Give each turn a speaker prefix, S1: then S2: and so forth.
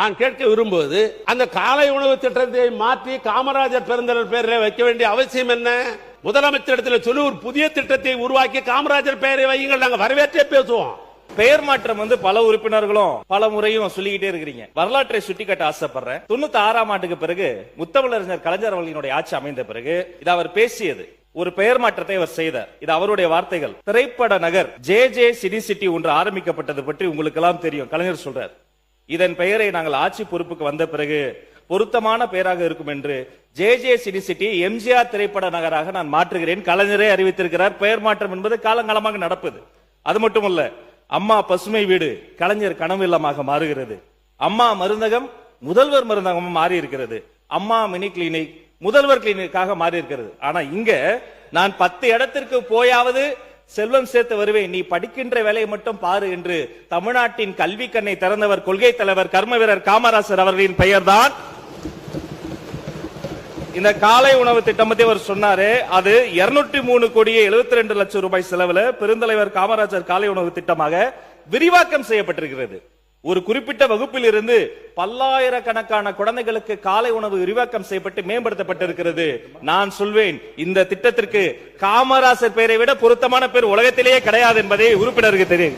S1: நான் கேட்க விரும்புவது, அந்த காலை உணவு திட்டத்தை மாற்றி காமராஜர் பெருந்தலைவர் பெயரை வைக்க வேண்டிய அவசியம் என்ன? முதலமைச்சரிடத்தில் சொல்லி ஒரு புதிய திட்டத்தை உருவாக்கி காமராஜர் பெயரை வையுங்கள், நாங்கள் வரவேற்றே பேசுவோம்.
S2: பெயர் மாற்றம் பல உறுப்பினர்களும் பல முறையும் சொல்லிக்கிட்டே இருக்கிறீங்க. வரலாற்றை சுட்டிக்காட்ட ஆசைப்படுறேன். 96ஆம் ஆண்டுக்கு பிறகு முத்தமிழறிஞர் கலைஞர் அவர்களினுடைய ஆட்சி அமைந்த பிறகு இது அவர் பேசியது. ஒரு பெயர் மாற்றத்தை அவர் செய்தார். இது அவருடைய வார்த்தைகள். திரைப்பட நகர் ஜே சினி சிட்டி ஒன்று ஆரம்பிக்கப்பட்டது பற்றி உங்களுக்கு எல்லாம் தெரியும். கலைஞர் சொல்றார், இதன் பெயரை நாங்கள் ஆட்சி பொறுப்புக்கு வந்த பிறகு பொருத்தமான பெயராக இருக்கும் என்று ஜே சினி சிட்டி எம்ஜிஆர் திரைப்பட நகராக நான் மாற்றுகிறேன். கலைஞரே அறிவித்திருக்கிறார். பெயர் மாற்றம் என்பது காலங்காலமாக நடப்பது. அது மட்டுமல்ல, அம்மா பசுமை வீடு கலைஞர் கனவு இல்லமாக மாறுகிறது. அம்மா மருந்தகம் முதல்வர் மருந்தகம் மாறி இருக்கிறது. அம்மா மினி கிளினிக் முதல்வர் கிளினிக்காக மாறி இருக்கிறது. ஆனா இங்க நான் 10 இடத்திற்கு போயாவது செல்வம் சேர்த்து வருவேன், நீ படிக்கின்ற வேலையை மட்டும் பாரு என்று தமிழ்நாட்டின் கல்வி கண்ணை திறந்தவர் கொள்கை தலைவர் கர்ம வீரர் காமராசர் அவர்களின் பெயர்தான். இந்த காலை உணவு திட்டம் பத்தி அவர் சொன்னாரு. அது 203 கோடியே 72 லட்சம் ரூபாய் செலவுல பெருந்தலைவர் காமராஜர் காலை உணவு திட்டமாக விரிவாக்கம் செய்யப்பட்டிருக்கிறது. ஒரு குறிப்பிட்ட வகுப்பில் இருந்து பல்லாயிரக்கணக்கான குழந்தைகளுக்கு காலை உணவு விரிவாக்கம் செய்யப்பட்டு மேம்படுத்தப்பட்டிருக்கிறது. நான் சொல்வேன், இந்த திட்டத்திற்கு காமராசர் பெயரை விட பொருத்தமான பேர் உலகத்திலேயே கிடையாது என்பதை உறுப்பினருக்கு தெரியும்.